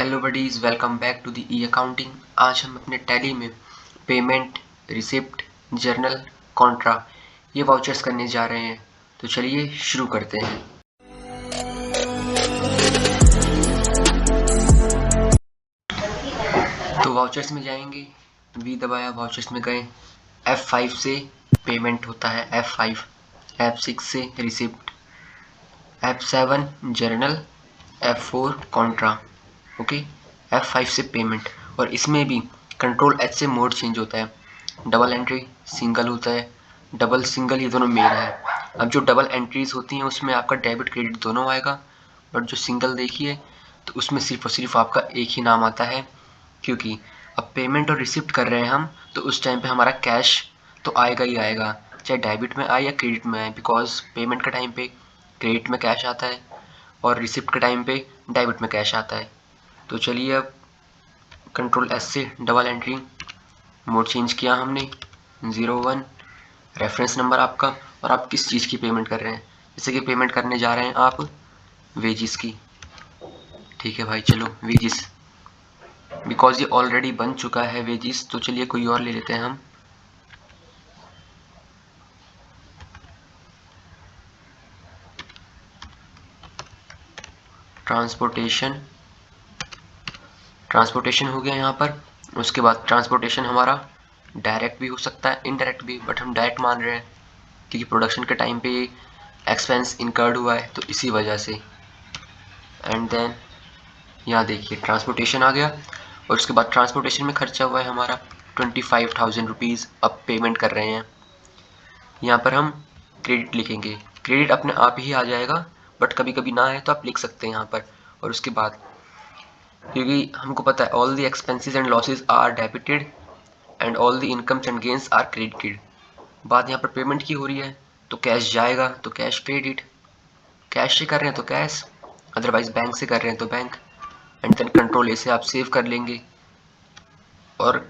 Hello buddies, welcome back to the E accounting. आज हम अपने टैली में पेमेंट, रिसिप्ट, जर्नल, कॉन्ट्रा ये वाउचर्स करने जा रहे हैं। तो चलिए शुरू करते हैं। तो वाउचर्स में जाएंगे, वी दबाया, वाउचर्स में गए। F5 से पेमेंट होता है, F5, F6 से receipt, F7 journal, F4 Contra, okay. F5 से पेमेंट, और इसमें भी कंट्रोल H से मोड चेंज होता है। डबल एंट्री, सिंगल होता है, डबल सिंगल, ये दोनों मेन है। अब जो डबल एंट्रीज होती हैं उसमें आपका डेबिट क्रेडिट दोनों आएगा, बट जो सिंगल देखिए तो उसमें सिर्फ और सिर्फ आपका एक ही नाम आता है, क्योंकि अब पेमेंट और रिसिप्ट कर रहे हैं हम, तो उस टाइम पे हमारा कैश तो आएगा ही आएगा, चाहे डेबिट में आए या क्रेडिट में आए, बिकॉज पेमेंट के टाइम पे क्रेडिट में कैश आता है और रिसिप्ट के टाइम पे डेबिट में कैश आता है। तो चलिए अब कंट्रोल एस से डबल एंट्री, मोड चेंज किया हमने, 01 रेफरेंस नंबर आपका, और आप किस चीज़ की पेमेंट कर रहे हैं। जैसे कि पेमेंट करने जा रहे हैं आप वेजिस की, ठीक है भाई, चलो वेजिस, बिकॉज ये ऑलरेडी बन चुका है वेजिस, तो चलिए कोई और ले लेते हैं हम। ट्रांसपोर्टेशन, ट्रांसपोर्टेशन हो गया यहाँ पर। उसके बाद ट्रांसपोर्टेशन हमारा डायरेक्ट भी हो सकता है, इनडायरेक्ट भी, बट हम डायरेक्ट मान रहे हैं क्योंकि प्रोडक्शन के टाइम पे एक्सपेंस इनकर्ड हुआ है, तो इसी वजह से। एंड देन यहाँ देखिए ट्रांसपोर्टेशन आ गया, और उसके बाद ट्रांसपोर्टेशन में खर्चा हुआ है हमारा 25,000 रुपीज़। अब पेमेंट कर रहे हैं, यहाँ पर हम क्रेडिट लिखेंगे। क्रेडिट अपने आप ही आ जाएगा, बट कभी कभी ना है तो आप लिख सकते हैं यहाँ पर। और उसके बाद क्योंकि हमको पता है all the expenses and losses are debited and all the incomes and gains are credited. बात यहाँ पर पेमेंट की हो रही है, तो कैश जाएगा तो कैश क्रेडिट, कैश से कर रहे हैं तो कैश, अदरवाइज बैंक से कर रहे हैं तो bank. And then control A से आप सेव कर लेंगे और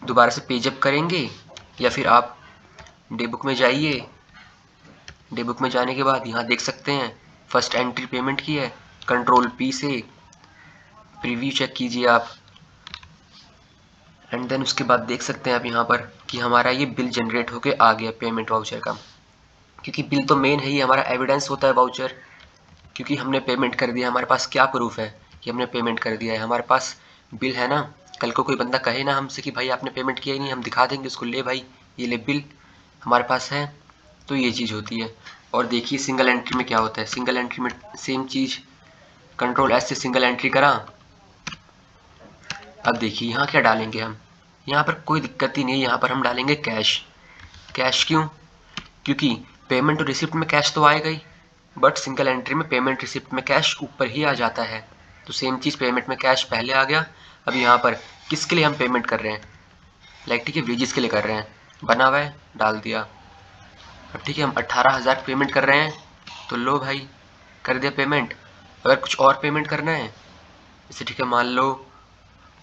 दोबारा से पेजअप करेंगे, या फिर आप डे बुक में जाइए। डे बुक में जाने के बाद यहाँ देख सकते हैं फर्स्ट एंट्री पेमेंट की है, कंट्रोल पी से प्रीव्यू चेक कीजिए आप। एंड देन उसके बाद देख सकते हैं आप यहाँ पर कि हमारा ये बिल जनरेट होके आ गया पेमेंट वाउचर का, क्योंकि बिल तो मेन है ही, हमारा एविडेंस होता है वाउचर, क्योंकि हमने पेमेंट कर दिया। हमारे पास क्या प्रूफ है कि हमने पेमेंट कर दिया है? हमारे पास बिल है ना। कल को कोई बंदा कहे ना हमसे कि भाई आपने पेमेंट किया ही नहीं, हम दिखा देंगे उसको, ले भाई ये ले बिल, हमारे पास है। तो ये चीज़ होती है। और देखिए सिंगल एंट्री में क्या होता है, सिंगल एंट्री में सेम चीज़, कंट्रोल एस से सिंगल एंट्री करा। अब देखिए यहाँ क्या डालेंगे हम, यहाँ पर कोई दिक्कत ही नहीं है, यहाँ पर हम डालेंगे कैश। कैश क्यों? क्योंकि पेमेंट और रिसिप्ट में कैश तो आएगा ही, बट सिंगल एंट्री में पेमेंट रिसिप्ट में कैश ऊपर ही आ जाता है। तो सेम चीज़, पेमेंट में कैश पहले आ गया। अब यहाँ पर किसके लिए हम पेमेंट कर रहे हैं, लाइक ठीक है वेजिस के लिए कर रहे हैं, बना हुआ है डाल दिया। अब ठीक है हम 18,000 पेमेंट कर रहे हैं, तो लो भाई कर दिया पेमेंट। अगर कुछ और पेमेंट करना है, जैसे ठीक है मान लो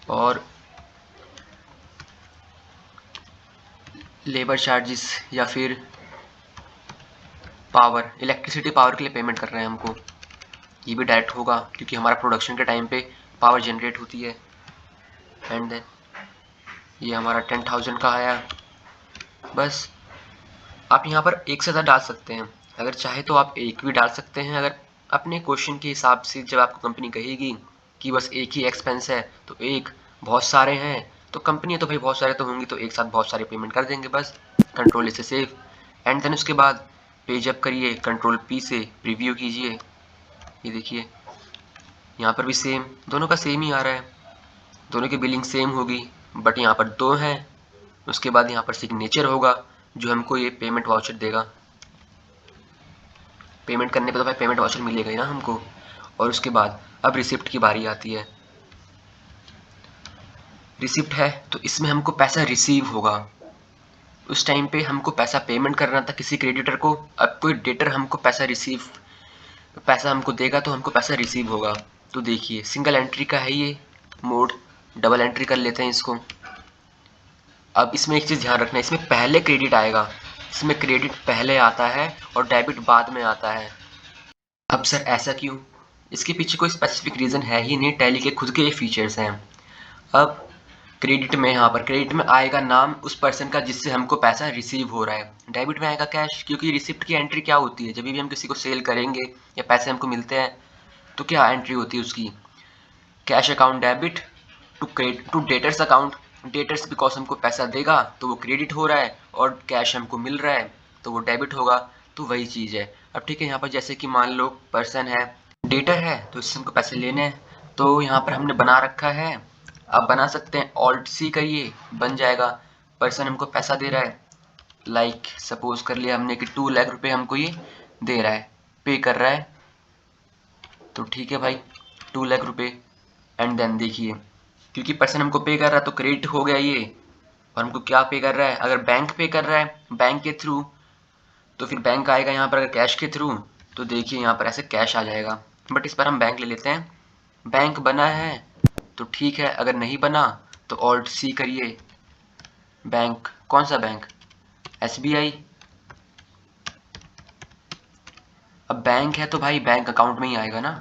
और लेबर चार्जेस या फिर पावर, इलेक्ट्रिसिटी पावर के लिए पेमेंट कर रहे हैं हमको, ये भी डायरेक्ट होगा क्योंकि हमारा प्रोडक्शन के टाइम पे पावर जनरेट होती है। एंड देन ये हमारा 10,000 का आया। बस आप यहाँ पर एक से ज़्यादा डाल सकते हैं, अगर चाहे तो आप एक भी डाल सकते हैं। अगर अपने क्वेश्चन के हिसाब से जब आपको कंपनी कहेगी कि बस एक ही एक्सपेंस है, तो एक, बहुत सारे हैं तो कंपनी है तो भाई बहुत सारे तो होंगी, तो एक साथ बहुत सारे पेमेंट कर देंगे बस। कंट्रोल से सेव, एंड देन उसके बाद पेज अप करिए, कंट्रोल पी से प्रीव्यू कीजिए। ये देखिए यहाँ पर भी सेम, दोनों का सेम ही आ रहा है, दोनों की बिलिंग सेम होगी, बट यहाँ पर दो हैं। उसके बाद यहाँ पर सिग्नेचर होगा जो हमको ये पेमेंट वाउचर देगा। पेमेंट करने पे तो भाई पेमेंट वाउचर मिलेगा ही ना हमको। और उसके बाद अब रिसिप्ट की बारी आती है। रिसिप्ट है तो इसमें हमको पैसा रिसीव होगा। उस टाइम पे हमको पैसा पेमेंट करना था किसी क्रेडिटर को, अब कोई डेटर हमको पैसा हमको देगा तो हमको पैसा रिसीव होगा। तो देखिए सिंगल एंट्री का है ये मोड, डबल एंट्री कर लेते हैं इसको। अब इसमें एक चीज़ ध्यान रखना है, इसमें पहले क्रेडिट आएगा, इसमें क्रेडिट पहले आता है और डेबिट बाद में आता है। अब सर ऐसा क्यों? इसके पीछे कोई स्पेसिफिक रीज़न है ही नहीं, टैली के खुद के ये फीचर्स हैं। अब क्रेडिट में, यहाँ पर क्रेडिट में आएगा नाम उस पर्सन का जिससे हमको पैसा रिसीव हो रहा है। डेबिट में आएगा कैश, क्योंकि रिसिप्ट की एंट्री क्या होती है, जब भी हम किसी को सेल करेंगे या पैसे हमको मिलते हैं तो क्या एंट्री होती है उसकी, cash account debit to debtors account. Debtors because हमको पैसा देगा तो वो क्रेडिट हो रहा है, और कैश हमको मिल रहा है तो वो डेबिट होगा। तो वही चीज़ है। अब ठीक है, यहाँ पर जैसे कि मान लो पर्सन है, डेटर है, तो इससे हमको पैसे लेने हैं, तो यहाँ पर हमने बना रखा है। आप बना सकते हैं, ऑल्ट सी करिए, बन जाएगा। पर्सन हमको पैसा दे रहा है, लाइक सपोज कर लिया हमने कि 2 लाख रुपए हमको ये दे रहा है, पे कर रहा है। तो ठीक है भाई, 2 लाख रुपए। एंड देन देखिए, क्योंकि पर्सन हमको पे कर रहा है तो क्रेडिट हो गया ये। और हमको क्या पे कर रहा है, अगर बैंक पे कर रहा है बैंक के थ्रू, तो फिर बैंक आएगा यहाँ पर। अगर कैश के थ्रू, तो देखिए यहाँ पर ऐसे कैश आ जाएगा। बट इस पर हम बैंक ले लेते हैं। बैंक बना है तो ठीक है, अगर नहीं बना तो ऑल्ट सी करिए। बैंक, कौन सा बैंक, SBI। अब बैंक है तो भाई बैंक अकाउंट में ही आएगा ना।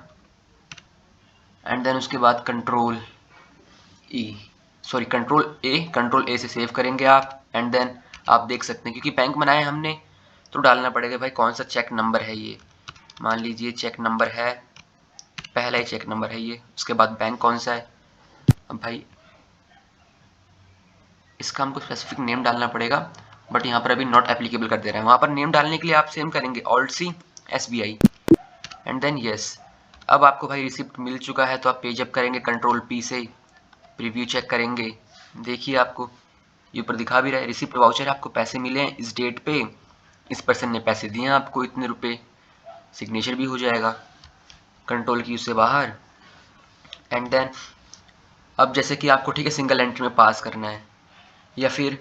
एंड देन उसके बाद कंट्रोल ए से सेव करेंगे आप। एंड देन आप देख सकते हैं, क्योंकि बैंक बनाए हमने तो डालना पड़ेगा भाई कौन सा चेक नंबर है ये। मान लीजिए चेक नंबर है, पहला ही चेक नंबर है ये। उसके बाद बैंक कौन सा है। अब भाई इसका हमको स्पेसिफिक नेम डालना पड़ेगा, बट यहाँ पर अभी नॉट एप्लीकेबल कर दे रहे हैं। वहाँ पर नेम डालने के लिए आप सेम करेंगे, alt C SBI and then yes. अब आपको भाई रिसिप्ट मिल चुका है, तो आप पेज अप करेंगे कंट्रोल P से, प्रीव्यू चेक करेंगे। देखिए आपको ये ऊपर दिखा भी रहा है, रिसिप्ट वाउचर, आपको पैसे मिले हैं इस डेट पे, इस पर्सन ने पैसे दिए हैं आपको इतने रुपए। सिग्नेचर भी हो जाएगा कंट्रोल की से बाहर। एंड देन अब जैसे कि आपको ठीक है सिंगल एंट्री में पास करना है, या फिर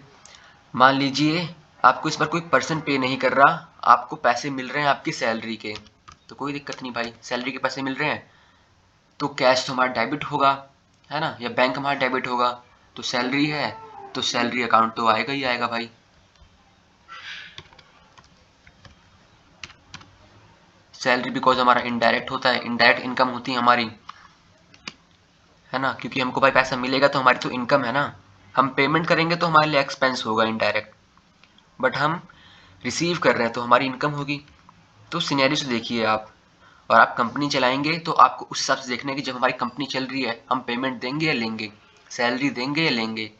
मान लीजिए आपको इस पर कोई पर्सन पे नहीं कर रहा, आपको पैसे मिल रहे हैं आपकी सैलरी के, तो कोई दिक्कत नहीं भाई, सैलरी के पैसे मिल रहे हैं तो कैश तो हमारा डेबिट होगा, है ना, या बैंक हमारा डेबिट होगा। तो सैलरी है तो सैलरी अकाउंट तो आएगा ही आएगा भाई। सैलरी बिकॉज हमारा इनडायरेक्ट होता है, इनडायरेक्ट इनकम होती है हमारी, है ना, क्योंकि हमको भाई पैसा मिलेगा तो हमारी तो इनकम है ना। हम पेमेंट करेंगे तो हमारे लिए एक्सपेंस होगा इनडायरेक्ट, बट हम रिसीव कर रहे हैं तो हमारी इनकम होगी। तो सिनेरियो से देखिए आप, और आप कंपनी चलाएंगे तो आपको उस हिसाब से देखना है कि जब हमारी कंपनी चल रही है हम पेमेंट देंगे या लेंगे, सैलरी देंगे या लेंगे।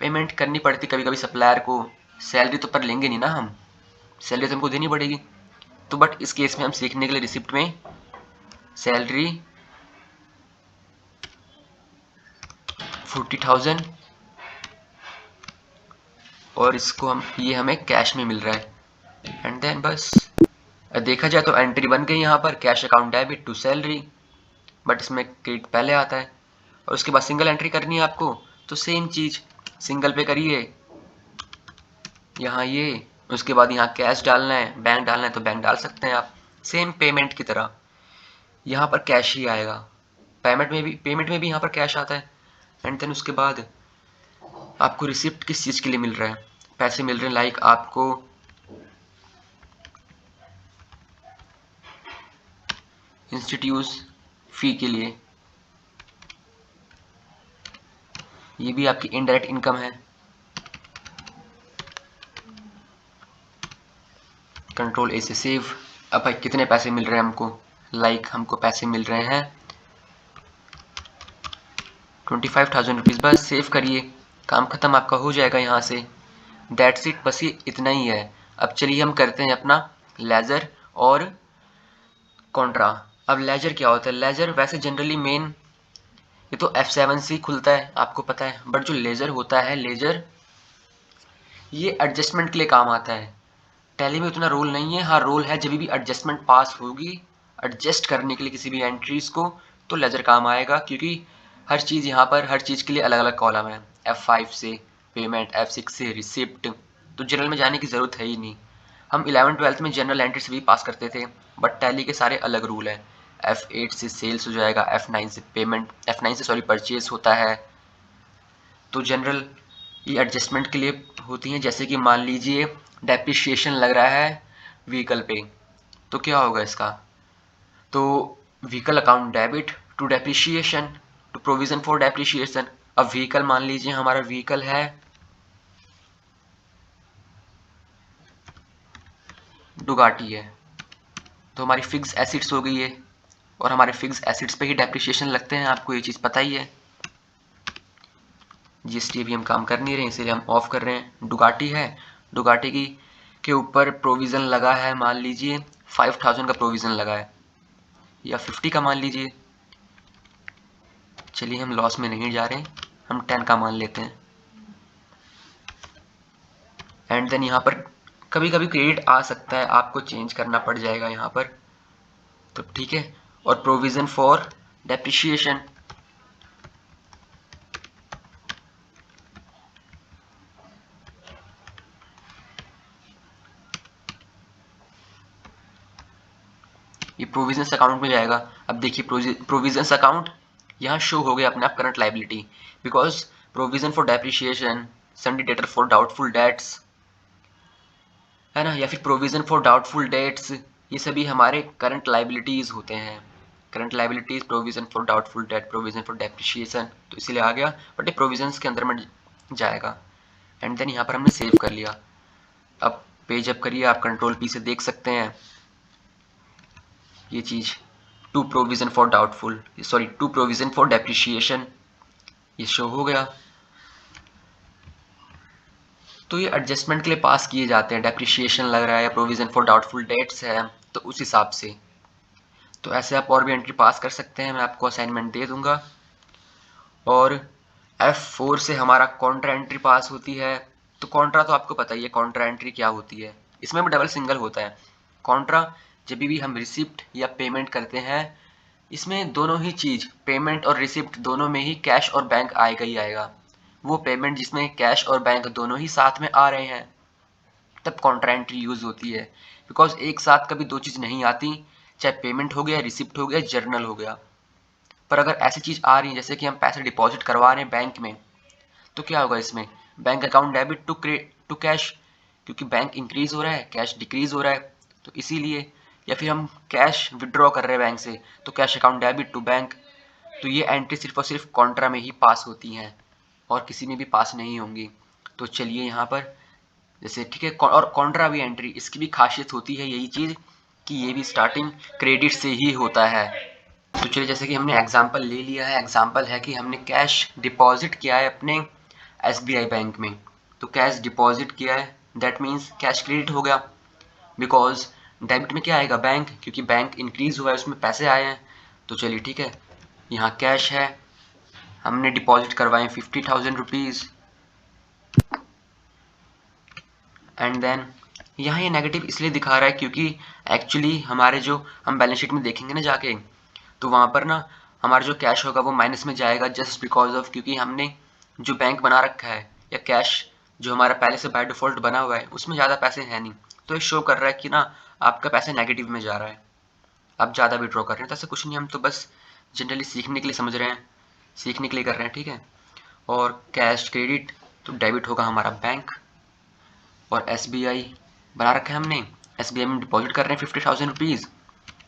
पेमेंट करनी पड़ती कभी कभी सप्लायर को, सैलरी तो पर लेंगे नहीं ना हम, सैलरी तो हमको देनी पड़ेगी। तो बट इस केस में हम सीखने के लिए रिसिप्ट में सैलरी 40,000, और इसको हम, ये हमें कैश में मिल रहा है। एंड देन बस देखा जाए तो एंट्री बन गई यहाँ पर, cash account debit to salary, but इसमें क्रेडिट पहले आता है। और उसके बाद सिंगल एंट्री करनी है आपको, तो सेम चीज़ सिंगल पे करिए यहाँ ये। उसके बाद यहाँ कैश डालना है, बैंक डालना है तो बैंक डाल सकते हैं आप, सेम पेमेंट की तरह यहाँ पर कैश ही आएगा। पेमेंट में भी यहाँ पर कैश आता है। एंड देन उसके बाद आपको रिसिप्ट किस चीज़ के लिए मिल रहा है, पैसे मिल रहे हैं, लाइक आपको इंस्टीट्यूट फी के लिए, ये भी आपकी इनडायरेक्ट इनकम है। कंट्रोल A से सेव। अब भाई कितने पैसे मिल रहे हैं हमको, लाइक हमको पैसे मिल रहे हैं 25,000 रुपीज़। बस सेव करिए, काम खत्म आपका हो जाएगा यहाँ से। दैट्स इट, बस ये इतना ही है। अब चलिए हम करते हैं अपना लेजर और कॉन्ट्रा। अब लेजर क्या होता है, लेजर वैसे जनरली मेन ये तो F7 से खुलता है आपको पता है, बट जो लेजर होता है, लेजर ये एडजस्टमेंट के लिए काम आता है। टैली में उतना रोल नहीं है, हाँ रोल है, जब भी एडजस्टमेंट पास होगी एडजस्ट करने के लिए किसी भी एंट्रीज को, तो लेजर काम आएगा, क्योंकि हर चीज़ यहाँ पर हर चीज़ के लिए अलग अलग कॉलम है। F5 से पेमेंट, F6 से रिसिप्ट, तो जनरल में जाने की ज़रूरत है ही नहीं। हम 11th-12th में जनरल एंट्री से भी पास करते थे, बट टैली के सारे अलग रूल हैं। F8 से सेल्स हो जाएगा, F9 से पेमेंट, F9 से परचेज होता है। तो जनरल ये एडजस्टमेंट के लिए होती हैं। जैसे कि मान लीजिए डेप्रिशिएशन लग रहा है व्हीकल पे, तो क्या होगा इसका, तो vehicle account debit to depreciation to provision for depreciation. अब व्हीकल मान लीजिए हमारा व्हीकल है डुगाटी है, तो हमारी फिक्स एसिड्स हो गई है और हमारे फिक्स एसिड्स पे ही डेप्रिशिएशन लगते हैं, आपको ये चीज़ पता ही है। जीएसटी अभी हम काम कर नहीं रहे इसीलिए हम ऑफ कर रहे हैं। डुगाटी है, डुगाटी की के ऊपर प्रोविज़न लगा है, मान लीजिए 5000 का प्रोविज़न लगा है या 50 का मान लीजिए। चलिए हम लॉस में नहीं जा रहे, हम 10 का मान लेते हैं। एंड देन यहाँ पर कभी कभी क्रेडिट आ सकता है, आपको चेंज करना पड़ जाएगा यहाँ पर, तो ठीक है। और प्रोविज़न फॉर डेप्रिशिएशन, ये प्रोविजंस अकाउंट में जाएगा। अब देखिए प्रोविजंस अकाउंट यहाँ शो हो गया अपने आप current liability, because provision for depreciation, सन्डी debtor for doubtful debts, है ना, या फिर प्रोविजन फॉर डाउटफुल डेट्स, ये सभी हमारे करंट लाइबिलिटीज होते हैं। Current liabilities, provision for doubtful debt, provision for depreciation, तो इसीलिए आ गया, बट ये प्रोविजंस के अंदर में जाएगा। एंड देन यहाँ पर हमने सेव कर लिया। अब पेज अप करिए, आप कंट्रोल पी से देख सकते हैं ये चीज़, to provision for doubtful, sorry to provision for depreciation, ये शो हो गया। तो ये एडजस्टमेंट के लिए पास किए जाते हैं, डेप्रिशिएशन लग रहा है या प्रोविज़न फॉर डाउटफुल डेट्स है तो उस हिसाब से। तो ऐसे आप और भी एंट्री पास कर सकते हैं, मैं आपको असाइनमेंट दे दूंगा। और F4 से हमारा कॉन्ट्रा एंट्री पास होती है। तो कॉन्ट्रा तो आपको पता ही है कॉन्ट्रा एंट्री क्या होती है, इसमें भी डबल सिंगल होता है। कॉन्ट्रा जब भी हम रिसिप्ट या पेमेंट करते हैं, इसमें दोनों ही चीज़, पेमेंट और रिसिप्ट दोनों में ही कैश और बैंक आएगा ही आएगा। वो पेमेंट जिसमें कैश और बैंक दोनों ही साथ में आ रहे हैं तब कॉन्ट्रा एंट्री यूज़ होती है, बिकॉज एक साथ कभी दो चीज़ नहीं आती, चाहे पेमेंट हो गया, रिसिप्ट हो गया, जर्नल हो गया। पर अगर ऐसी चीज़ आ रही है जैसे कि हम पैसे डिपॉजिट करवा रहे हैं बैंक में, तो क्या होगा इसमें, bank account debit to cash, क्योंकि बैंक इंक्रीज हो रहा है, कैश डिक्रीज हो रहा है, तो इसीलिए। या फिर हम कैश विड्रॉ कर रहे हैं बैंक से, तो cash account debit to bank. तो ये एंट्री सिर्फ और सिर्फ कॉन्ट्रा में ही पास होती हैं और किसी में भी पास नहीं होंगी। तो चलिए यहाँ पर जैसे ठीक है, और कॉन्ट्रा भी एंट्री, इसकी भी खासियत होती है यही चीज़ कि ये भी स्टार्टिंग क्रेडिट से ही होता है। तो चलिए जैसे कि हमने एग्जांपल ले लिया है, एग्जांपल है कि हमने कैश डिपॉजिट किया है अपने SBI बैंक में, तो कैश डिपॉजिट किया है, दैट मीन्स कैश क्रेडिट हो गया, बिकॉज डेबिट में क्या आएगा, बैंक, क्योंकि बैंक इंक्रीज हुआ है उसमें पैसे आए हैं। तो चलिए ठीक है, यहाँ कैश है, हमने डिपॉजिट करवाए 50,000 रुपीज़। एंड देन यहाँ ये नेगेटिव इसलिए दिखा रहा है क्योंकि एक्चुअली हमारे जो हम बैलेंस शीट में देखेंगे ना जाके, तो वहाँ पर ना हमारा जो कैश होगा वो माइनस में जाएगा, जस्ट बिकॉज ऑफ क्योंकि हमने जो बैंक बना रखा है या कैश जो हमारा पहले से बाय डिफ़ॉल्ट बना हुआ है उसमें ज़्यादा पैसे हैं नहीं, तो ये शो कर रहा है कि ना आपका पैसा नेगेटिव में जा रहा है, आप ज़्यादा विड्रॉ कर रहे हैं। तो ऐसा कुछ नहीं, हम तो बस जनरली सीखने के लिए समझ रहे हैं, सीखने के लिए कर रहे हैं, ठीक है। और कैश क्रेडिट तो डेबिट होगा हमारा बैंक, और SBI बना रखा है हमने, SBI में डिपॉजिट कर रहे हैं 50,000 रुपीज़।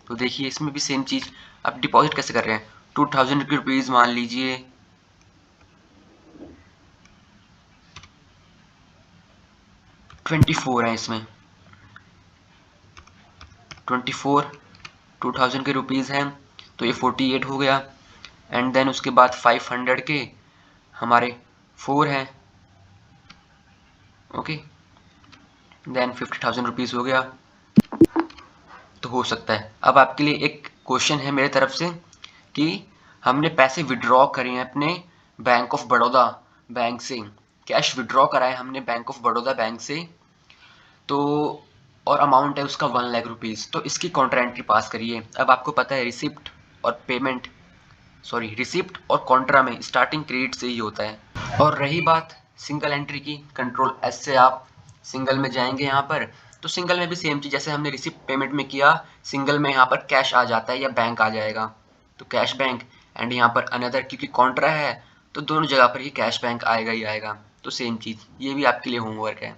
तो देखिए इसमें भी सेम चीज़, अब डिपॉजिट कैसे कर रहे हैं, 2,000 रुपीज़ मान लीजिए, $24 है इसमें, 24 2,000 के रुपीज़ हैं, तो ये 48 हो गया। एंड देन उसके बाद 500 के हमारे 4 हैं, ओके, देन 50,000 रुपीज़ हो गया। तो हो सकता है, अब आपके लिए एक क्वेश्चन है मेरे तरफ से कि हमने पैसे विड्रॉ करे हैं अपने बैंक ऑफ बड़ौदा बैंक से, कैश विड्रॉ करा है हमने बैंक ऑफ बड़ौदा बैंक से, तो और अमाउंट है उसका 1 लाख रुपीज़, तो इसकी कॉन्ट्रा एंट्री पास करिए। अब आपको पता है रिसिप्ट और पेमेंट, सॉरी रिसिप्ट और कॉन्ट्रा में स्टार्टिंग क्रेडिट से ही होता है। और रही बात सिंगल एंट्री की, कंट्रोल S से आप सिंगल में जाएंगे यहाँ पर, तो सिंगल में भी सेम चीज़, जैसे हमने रिसिप्ट पेमेंट में किया, सिंगल में यहाँ पर कैश आ जाता है या बैंक आ जाएगा, तो कैश बैंक। एंड यहाँ पर अनदर, क्योंकि कॉन्ट्रा है तो दोनों जगह पर ही कैश बैंक आएगा ही आएगा, तो सेम चीज़, ये भी आपके लिए होमवर्क है।